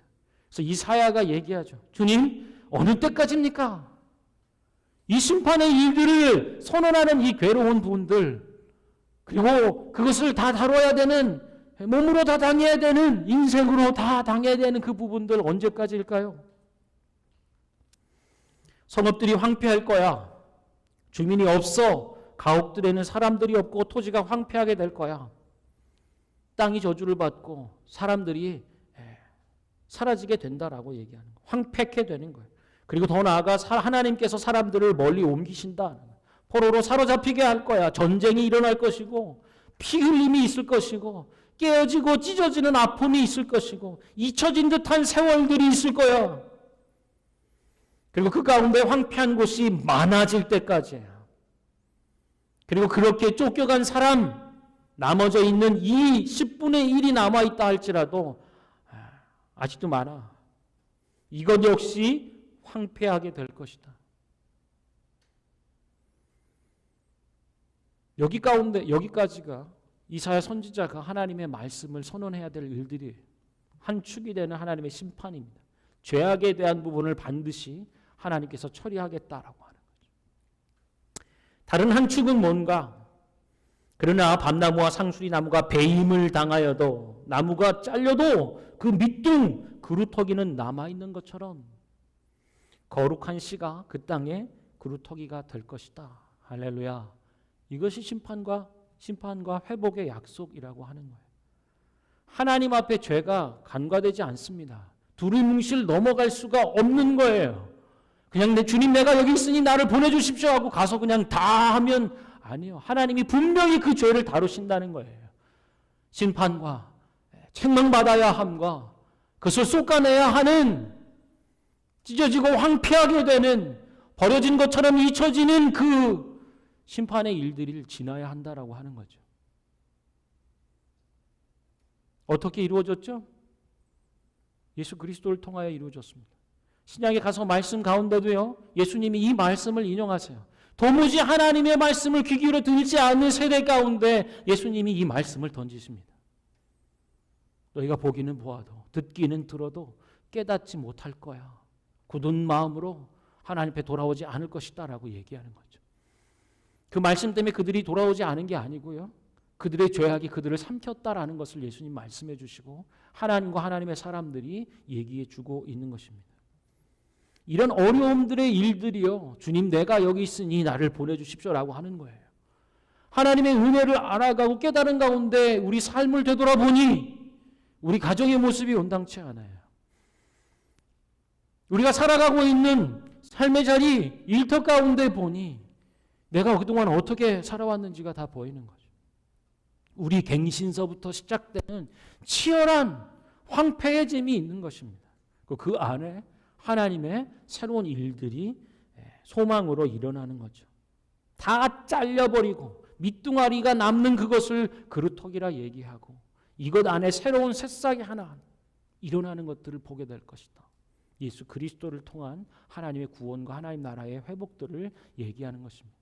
그래서 이사야가 얘기하죠. 주님, 어느 때까지입니까? 이 심판의 일들을 선언하는 이 괴로운 분들, 그리고 그것을 다 다뤄야 되는, 몸으로 다 당해야 되는, 인생으로 다 당해야 되는 그 부분들 언제까지일까요? 성읍들이 황폐할 거야. 주민이 없어. 가옥들에는 사람들이 없고 토지가 황폐하게 될 거야. 땅이 저주를 받고 사람들이 사라지게 된다라고 얘기하는 거예요. 황폐케 되는 거예요. 그리고 더 나아가 하나님께서 사람들을 멀리 옮기신다. 포로로 사로잡히게 할 거야. 전쟁이 일어날 것이고 피 흘림이 있을 것이고 깨어지고 찢어지는 아픔이 있을 것이고 잊혀진 듯한 세월들이 있을 거야. 그리고 그 가운데 황폐한 곳이 많아질 때까지예요. 그리고 그렇게 쫓겨간 사람, 나머져 있는 이 10분의 1이 남아있다 할지라도 아직도 많아. 이것 역시 황폐하게 될 것이다. 여기 가운데, 여기까지가 이사야 선지자가 하나님의 말씀을 선언해야 될 일들이 한 축이 되는 하나님의 심판입니다. 죄악에 대한 부분을 반드시 하나님께서 처리하겠다라고 하는 거죠. 다른 한 축은 뭔가? 그러나 밤나무와 상수리나무가 배임을 당하여도 나무가 잘려도 그 밑둥 그루터기는 남아있는 것처럼 거룩한 씨가 그 땅에 그루터기가 될 것이다. 할렐루야. 이것이 심판과 회복의 약속이라고 하는 거예요. 하나님 앞에 죄가 간과되지 않습니다. 두리뭉실 넘어갈 수가 없는 거예요. 그냥 주님 내가 여기 있으니 나를 보내주십시오 하고 가서 그냥 다 하면 아니요. 하나님이 분명히 그 죄를 다루신다는 거예요. 심판과 책망받아야 함과 그것을 쏟아내야 하는 찢어지고 황폐하게 되는 버려진 것처럼 잊혀지는 그 심판의 일들을 지나야 한다라고 하는 거죠. 어떻게 이루어졌죠? 예수 그리스도를 통하여 이루어졌습니다. 신약에 가서 말씀 가운데도요, 예수님이 이 말씀을 인용하세요. 도무지 하나님의 말씀을 귀 기울여 들지 않는 세대 가운데 예수님이 이 말씀을 던지십니다. 너희가 보기는 보아도 듣기는 들어도 깨닫지 못할 거야. 굳은 마음으로 하나님 앞에 돌아오지 않을 것이다 라고 얘기하는 거죠. 그 말씀 때문에 그들이 돌아오지 않은 게 아니고요, 그들의 죄악이 그들을 삼켰다라는 것을 예수님 말씀해 주시고 하나님과 하나님의 사람들이 얘기해 주고 있는 것입니다. 이런 어려움들의 일들이요, 주님 내가 여기 있으니 나를 보내주십시오라고 하는 거예요. 하나님의 은혜를 알아가고 깨달은 가운데 우리 삶을 되돌아보니 우리 가정의 모습이 온당치 않아요. 우리가 살아가고 있는 삶의 자리, 일터 가운데 보니 내가 그동안 어떻게 살아왔는지가 다 보이는 거죠. 우리 갱신서부터 시작되는 치열한 황폐의 짐이 있는 것입니다. 그 안에 하나님의 새로운 일들이 소망으로 일어나는 거죠. 다 잘려버리고 밑둥아리가 남는 그것을 그루터기라 얘기하고 이것 안에 새로운 새싹이 하나 일어나는 것들을 보게 될 것이다. 예수 그리스도를 통한 하나님의 구원과 하나님 나라의 회복들을 얘기하는 것입니다.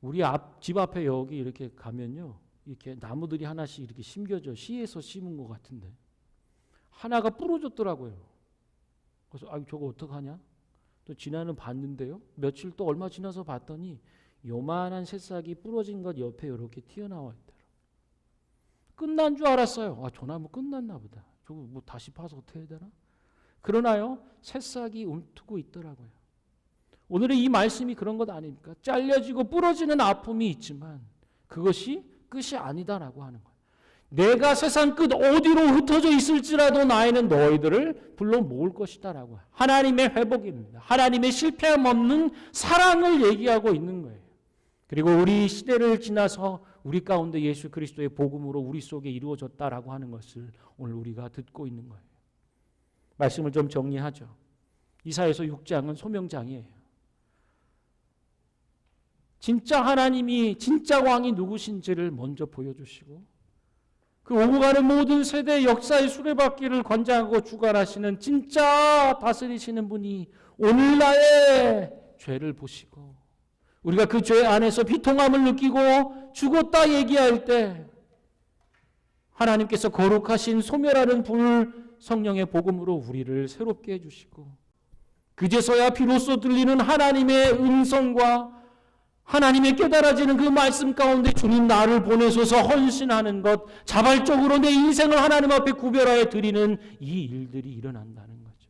우리 집 앞에 여기 이렇게 가면요, 이렇게 나무들이 하나씩 이렇게 심겨져, 시에서 심은 것 같은데 하나가 부러졌더라고요. 그래서 저거 어떡하냐? 또 지나는 봤는데요, 며칠 또 얼마 지나서 봤더니 요만한 새싹이 부러진 것 옆에 이렇게 튀어나와 있더라고요. 끝난 줄 알았어요. 저 나무 끝났나 보다. 저거 뭐 다시 파서 어떻게 해야 되나? 그러나요, 새싹이 움트고 있더라고요. 오늘의 이 말씀이 그런 것 아닙니까? 잘려지고 부러지는 아픔이 있지만 그것이 끝이 아니다라고 하는 거예요. 내가 세상 끝 어디로 흩어져 있을지라도 나에는 너희들을 불러 모을 것이다 라고 해요. 하나님의 회복입니다. 하나님의 실패함 없는 사랑을 얘기하고 있는 거예요. 그리고 우리 시대를 지나서 우리 가운데 예수 그리스도의 복음으로 우리 속에 이루어졌다라고 하는 것을 오늘 우리가 듣고 있는 거예요. 말씀을 좀 정리하죠. 이사야서 6장은 소명장이에요. 진짜 하나님이 진짜 왕이 누구신지를 먼저 보여주시고 그 오고 가는 모든 세대의 역사의 수레바퀴를 관장하고 주관하시는 진짜 다스리시는 분이 오늘 나의 죄를 보시고 우리가 그 죄 안에서 비통함을 느끼고 죽었다 얘기할 때 하나님께서 거룩하신 소멸하는 불 성령의 복음으로 우리를 새롭게 해주시고 그제서야 비로소 들리는 하나님의 음성과 하나님의 깨달아지는 그 말씀 가운데 주님 나를 보내소서 헌신하는 것, 자발적으로 내 인생을 하나님 앞에 구별하여 드리는 이 일들이 일어난다는 거죠.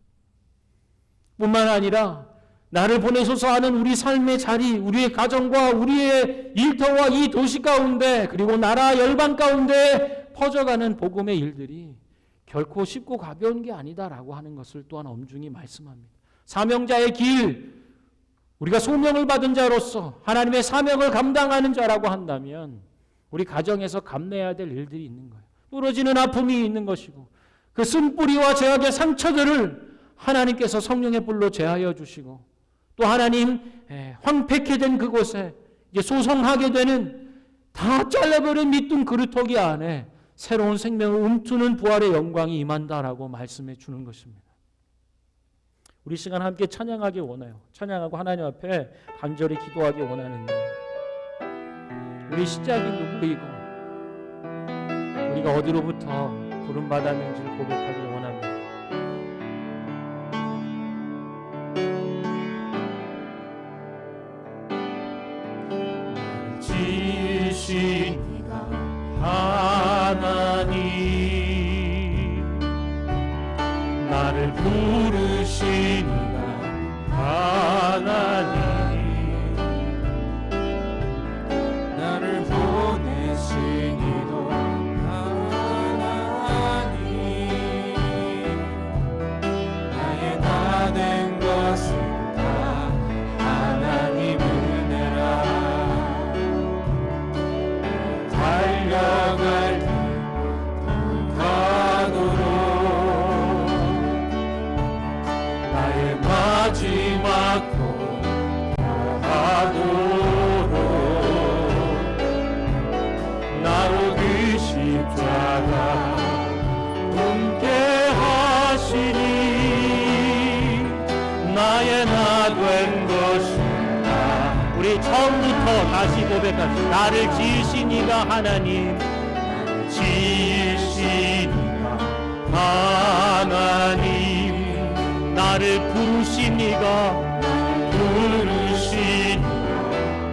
뿐만 아니라 나를 보내소서 하는 우리 삶의 자리, 우리의 가정과 우리의 일터와 이 도시 가운데 그리고 나라 열방 가운데 퍼져가는 복음의 일들이 결코 쉽고 가벼운 게 아니다라고 하는 것을 또한 엄중히 말씀합니다. 사명자의 길, 우리가 소명을 받은 자로서 하나님의 사명을 감당하는 자라고 한다면 우리 가정에서 감내해야 될 일들이 있는 거예요. 부러지는 아픔이 있는 것이고 그 쓴뿌리와 죄악의 상처들을 하나님께서 성령의 불로 제하여 주시고 또 하나님 황폐케 된 그곳에 이제 소성하게 되는 다 잘라버린 밑둥 그루터기 안에 새로운 생명을 움트는 부활의 영광이 임한다라고 말씀해 주는 것입니다. 우리 시간 함께 찬양하기 원해요. 찬양하고 하나님 앞에 간절히 기도하기 원하는데 우리 시작이 누구이고 우리가 어디로부터 부름받았는지를 고백하기 원합니다. 나를 지으신 이가 하나님 나를 부르신 이가 하나님 나를 보내신 이도 하나님 나의 나 된 것은 다 하나님 은혜라 달려갈 길 다시 고백합시다. 나를 지으신 이가 하나님, 지으신 하나님, 나를 부르신 이가 부르신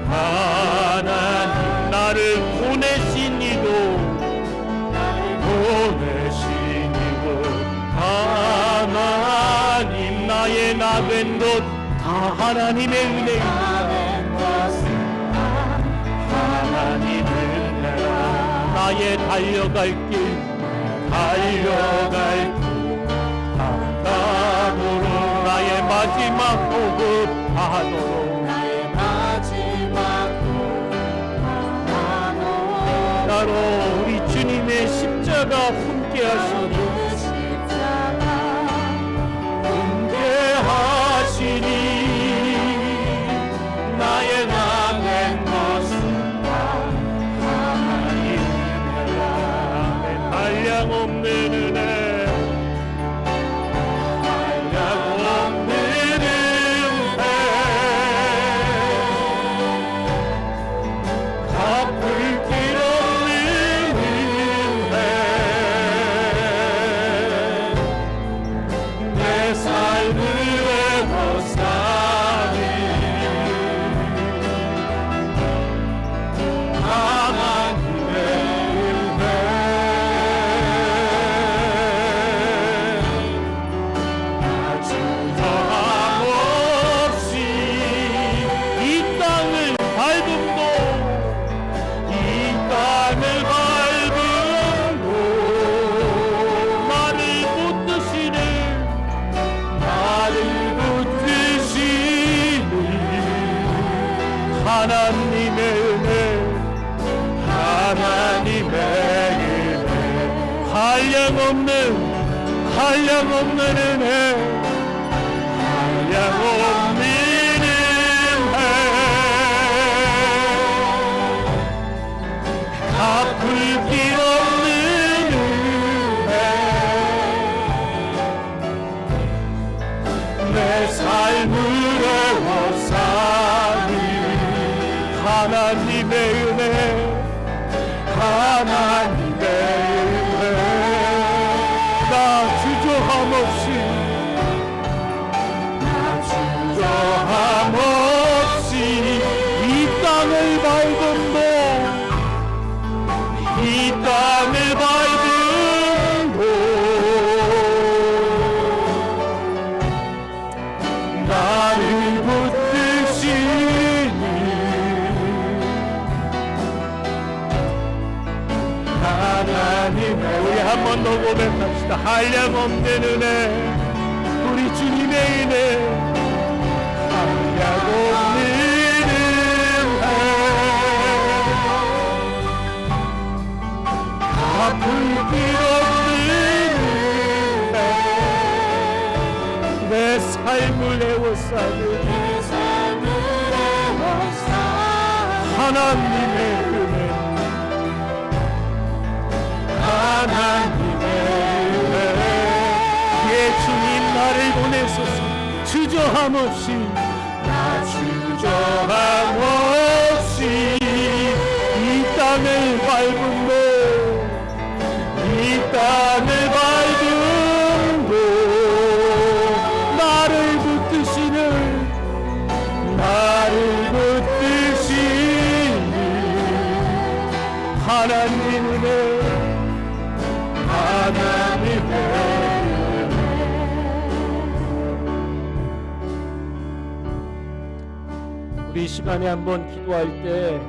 하나님, 나를 보내신 이도 보내신 이고 하나님, 나의 나된 것 다 하나님의 은혜입니다. 하나님의 은혜라. 나의 달려갈 길 다가도록, 나의 마지막 호흡 다하도록, 나의 마지막 나로 우리 주님의 십자가 품게 하시니 나의 남은 것은 다 하나님의 한량 없는 은혜, 한량 없는 은혜, 갚을 길 없는 은혜, 내 삶을 애워싸니 하나님의 은혜. 주저함 없이 이 땅을 밟음도, 이 땅을 밟음도 나를 붙드시는 나를 붙드시니 하나님의 은혜, 하나님의 은혜, 한량 없는 은혜, 한량 없는 은혜, 갚을 길 없는 은혜, 내 삶을 애워싸니 하나님의 은혜, 하나님의 은혜. 나 주저함 없이 주저함 없이 이 땅을 밟음도, 이 땅을 밟음도 나를 붙드시니 하나님의 우리 한 번 더 고백합시다. 한량 없는 은혜, 우리 주님의 은혜, 한량 없는 은혜, 갚을 길 없는 은혜, 내 삶을 애워싸는 내 삶을 애워싸니 하나님의 은혜, 하나님의 은혜. 예 주님, 나를 보내소서. 주저함 없이 나 주저함 없이 이 땅을 밟음도, 이 땅을 밟음도 나를 붙드시는 하나님 은혜, 하나님의 우리 이 시간에 한번 기도할 때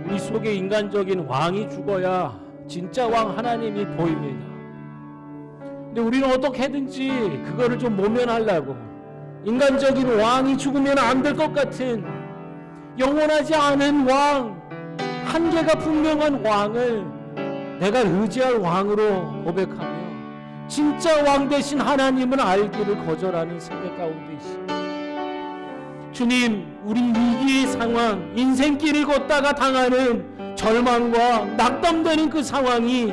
우리 속에 인간적인 왕이 죽어야 진짜 왕 하나님이 보입니다. 근데 우리는 어떻게든지 그거를 좀 모면하려고 인간적인 왕이 죽으면 안 될 것 같은 영원하지 않은 왕, 한계가 분명한 왕을 내가 의지할 왕으로 고백하며 진짜 왕 되신 하나님은 알기를 거절하는 세대 가운데 있습니다. 주님, 우리 위기의 상황, 인생길을 걷다가 당하는 절망과 낙담되는 그 상황이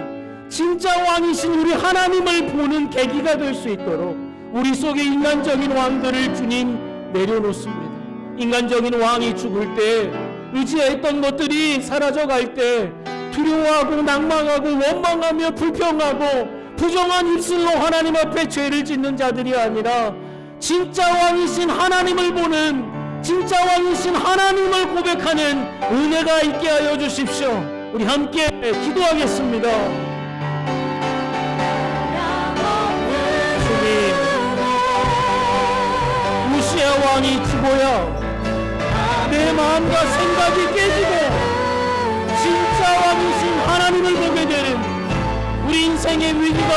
진짜 왕이신 우리 하나님을 보는 계기가 될 수 있도록 우리 속에 인간적인 왕들을 주님 내려놓습니다. 인간적인 왕이 죽을 때, 의지했던 것들이 사라져갈 때 두려워하고 낭망하고 원망하며 불평하고 부정한 입술로 하나님 앞에 죄를 짓는 자들이 아니라 진짜 왕이신 하나님을 보는, 진짜 왕이신 하나님을 고백하는 은혜가 있게 하여 주십시오. 우리 함께 기도하겠습니다. 주님, 우시아 왕이 죽어야 내 마음과 생각이 깨지고 진짜 왕이신 하나님을 보게 되는 우리 인생의 위기가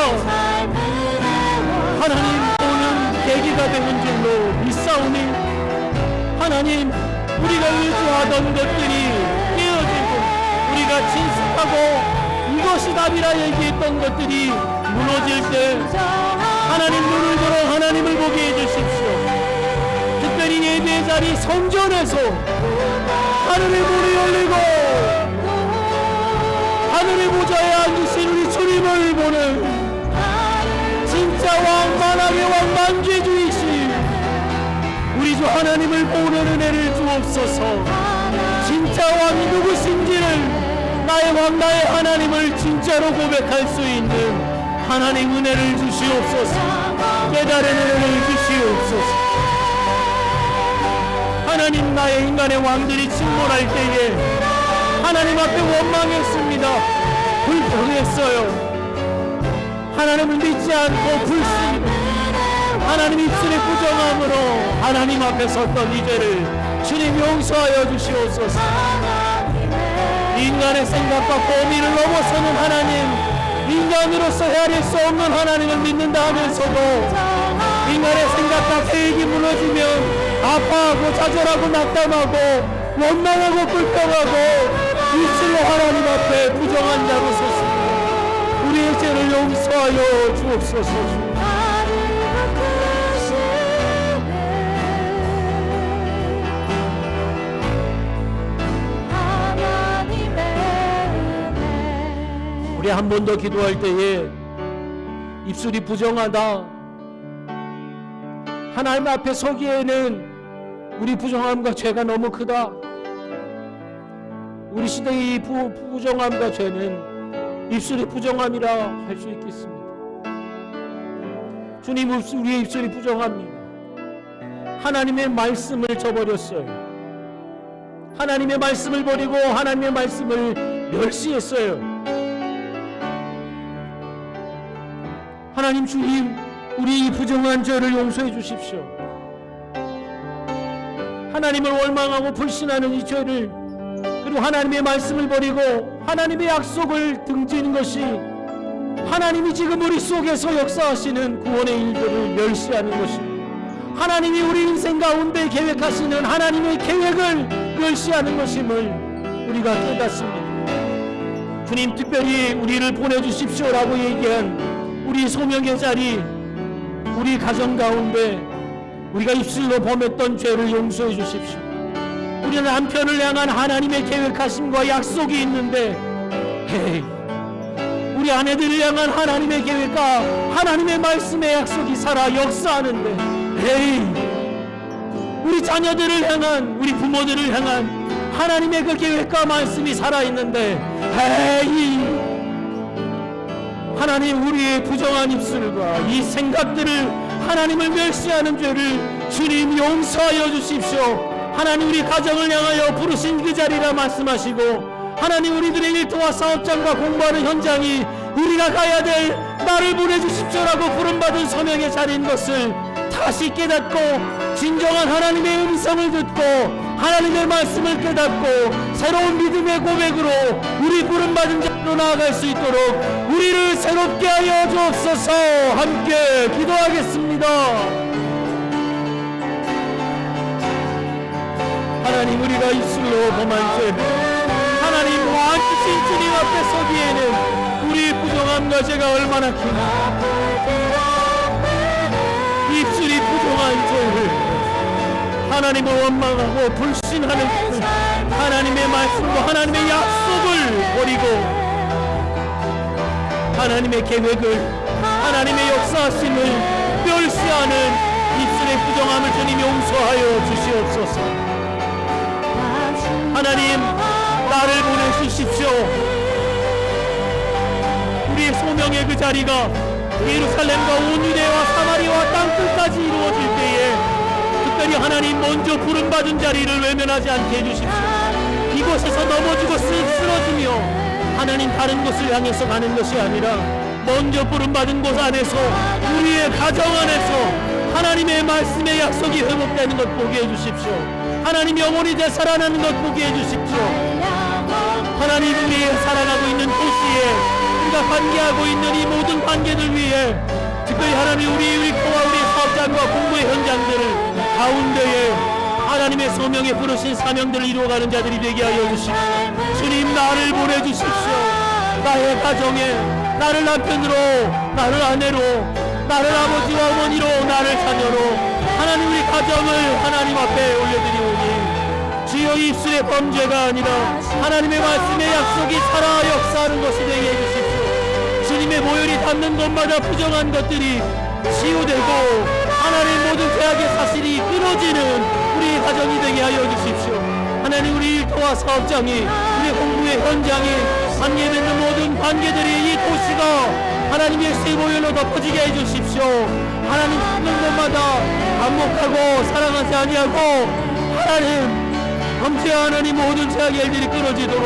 하나님 보는 계기가 되는 줄로 믿사오니, 하나님, 우리가 의지하던 것들이 깨어지고 우리가 진습하고 이것이 답이라 얘기했던 것들이 무너질 때 하나님 눈을 들어 하나님을 보게 해주십시오. 특별히 예배 자리 성전에서 하늘의 문이 열리고 하늘의 보좌에 앉으신 우리 주님을 보는 진짜 왕, 만왕의 왕, 만죄주이신 우리 주 하나님을 보는 은혜를 주옵소서. 진짜 왕이 누구신지를, 나의 왕, 나의 하나님을 진짜로 고백할 수 있는 하나님 은혜를 주시옵소서. 깨달은 은혜를 주시옵소서. 하나님, 나의 인간의 왕들이 침몰할 때에 하나님 앞에 원망했습니다. 불평했어요. 하나님을 믿지 않고 불신, 하나님 입술의 부정함으로 하나님 앞에 섰던 이 죄를 주님 용서하여 주시옵소서. 인간의 생각과 범위를 넘어서는 하나님, 인간으로서 헤아릴 수 없는 하나님을 믿는다 하면서도 인간의 생각과 계획이 무너지면 아파하고 좌절하고 낙담하고 원망하고 불평하고 입술로 하나님 앞에 부정한 자로 섰습니다. 우리의 죄를 용서하여 주옵소서. 우리 한 번 더 기도할 때에 입술이 부정하다, 하나님 앞에 서기에는 우리 부정함과 죄가 너무 크다. 우리 시대의 부정함과 죄는 입술의 부정함이라 할 수 있겠습니다. 주님, 우리의 입술이 부정합니다. 하나님의 말씀을 저버렸어요. 하나님의 말씀을 버리고 하나님의 말씀을 멸시했어요. 하나님, 주님, 우리 이 부정한 죄를 용서해 주십시오. 하나님을 원망하고 불신하는 이 죄를, 그리고 하나님의 말씀을 버리고 하나님의 약속을 등지는 것이 하나님이 지금 우리 속에서 역사하시는 구원의 일들을 멸시하는 것입니다. 하나님이 우리 인생 가운데 계획하시는 하나님의 계획을 멸시하는 것임을 우리가 깨닫습니다. 주님, 특별히 우리를 보내주십시오라고 얘기한 우리 소명의 자리, 우리 가정 가운데 우리가 입술로 범했던 죄를 용서해 주십시오. 우리 남편을 향한 하나님의 계획하심과 약속이 있는데, 헤이, 우리 아내들을 향한 하나님의 계획과 하나님의 말씀의 약속이 살아 역사하는데, 헤이, 우리 자녀들을 향한, 우리 부모들을 향한 하나님의 그 계획과 말씀이 살아있는데, 헤이, 하나님, 우리의 부정한 입술과 이 생각들을, 하나님을 멸시하는 죄를 주님 용서하여 주십시오. 하나님, 우리 가정을 향하여 부르신 그 자리라 말씀하시고, 하나님, 우리들의 일터와 사업장과 공부하는 현장이 우리가 가야 될 나를 보내주십시오라고 부름받은 소명의 자리인 것을 다시 깨닫고 진정한 하나님의 음성을 듣고 하나님의 말씀을 깨닫고 새로운 믿음의 고백으로 우리 부름받은 자로 나아갈 수 있도록 우리를 새롭게 하여 주옵소서. 함께 기도하겠습니다. 하나님, 우리가 입술로 범한 죄, 하나님 왕이신 주님 앞에 서기에는 우리 부정함과 죄가 얼마나 크나, 입술이 부정한 죄를, 하나님을 원망하고 불신하는 죄를, 하나님의 말씀과 하나님의 약속을 버리고 하나님의 계획을, 하나님의 역사하심을 멸시하는 입술의 부정함을 주님 용서하여 주시옵소서. 하나님, 나를 보내주십시오. 우리의 소명의 그 자리가 예루살렘과 온 유대와 사마리아와 땅끝까지 이루어질 때에 특별히 하나님 먼저 부름받은 자리를 외면하지 않게 해주십시오. 이곳에서 넘어지고 쓰러지며 하나님 다른 곳을 향해서 가는 것이 아니라 먼저 부름받은 곳 안에서 우리의 가정 안에서 하나님의 말씀의 약속이 회복되는 것 보게 해주십시오. 하나님 영혼이 되살아나는 것 보게 해주십시오. 하나님 우리의 살아가고 있는 도시에 우리가 관계하고 있는 이 모든 관계들 위해 특별히 하나님 우리 일터와 우리 사업장과 공부의 현장들을 가운데에 하나님의 소명에 부르신 사명들을 이루어가는 자들이 되게 하여 주십시오. 주님, 나를 보내주십시오. 나의 가정에 나를 남편으로, 나를 아내로, 나를 아버지와 어머니로, 나를 자녀로 하나님 우리 가정을 하나님 앞에 올려드리오니 주여 입술의 범죄가 아니라 하나님의 말씀의 약속이 살아 역사하는 것이 되게 해주십시오. 주님의 모혈이 닿는 곳마다 부정한 것들이 치유되고 하나님 모든 죄악의 사실이 끊어지는 우리 가정이 되게 하여 주십시오. 하나님 우리 일터와 사업장이 우리 공부의 현장이 관계 맺는 모든 관계들이 이 도시가 하나님의 세보혈로 덮어지게 해주십시오. 하나님 찾는 곳마다 반복하고 사랑하지 아니하고 하나님 범죄하는 이 모든 죄악의 일들이 끊어지도록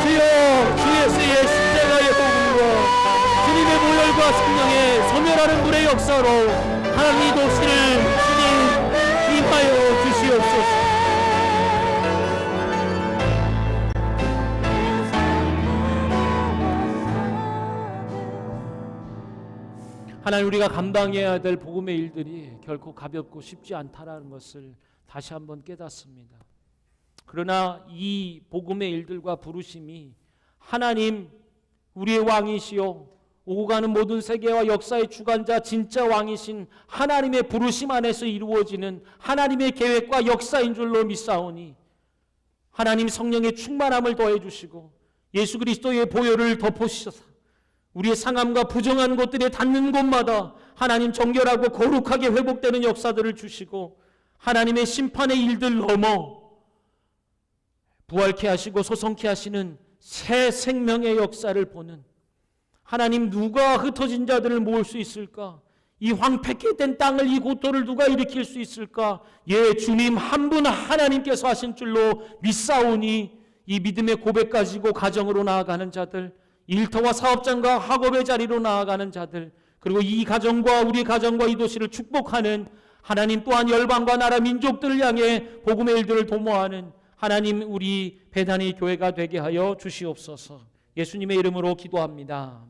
주여 주 예수의 십자가의 복음과 주님의 보혈과 성령의 소멸하는 불의 역사로 하나님 이 도시를 주님 임하여 주시옵소서. 하나님 우리가 감당해야 될 복음의 일들이 결코 가볍고 쉽지 않다라는 것을 다시 한번 깨닫습니다. 그러나 이 복음의 일들과 부르심이 하나님 우리의 왕이시요 오고 가는 모든 세계와 역사의 주관자 진짜 왕이신 하나님의 부르심 안에서 이루어지는 하나님의 계획과 역사인 줄로 믿사오니 하나님 성령의 충만함을 더해 주시고 예수 그리스도의 보혈을 덮으셔서 우리의 상함과 부정한 것들에 닿는 곳마다 하나님 정결하고 거룩하게 회복되는 역사들을 주시고 하나님의 심판의 일들 넘어 부활케 하시고 소성케 하시는 새 생명의 역사를 보는 하나님 누가 흩어진 자들을 모을 수 있을까? 이 황폐케 된 땅을 이 고토를 누가 일으킬 수 있을까? 예, 주님 한 분 하나님께서 하신 줄로 믿사오니 이 믿음의 고백 가지고 가정으로 나아가는 자들 일터와 사업장과 학업의 자리로 나아가는 자들 그리고 이 가정과 우리 가정과 이 도시를 축복하는 하나님 또한 열방과 나라 민족들을 향해 복음의 일들을 도모하는 하나님 우리 배단의 교회가 되게 하여 주시옵소서. 예수님의 이름으로 기도합니다.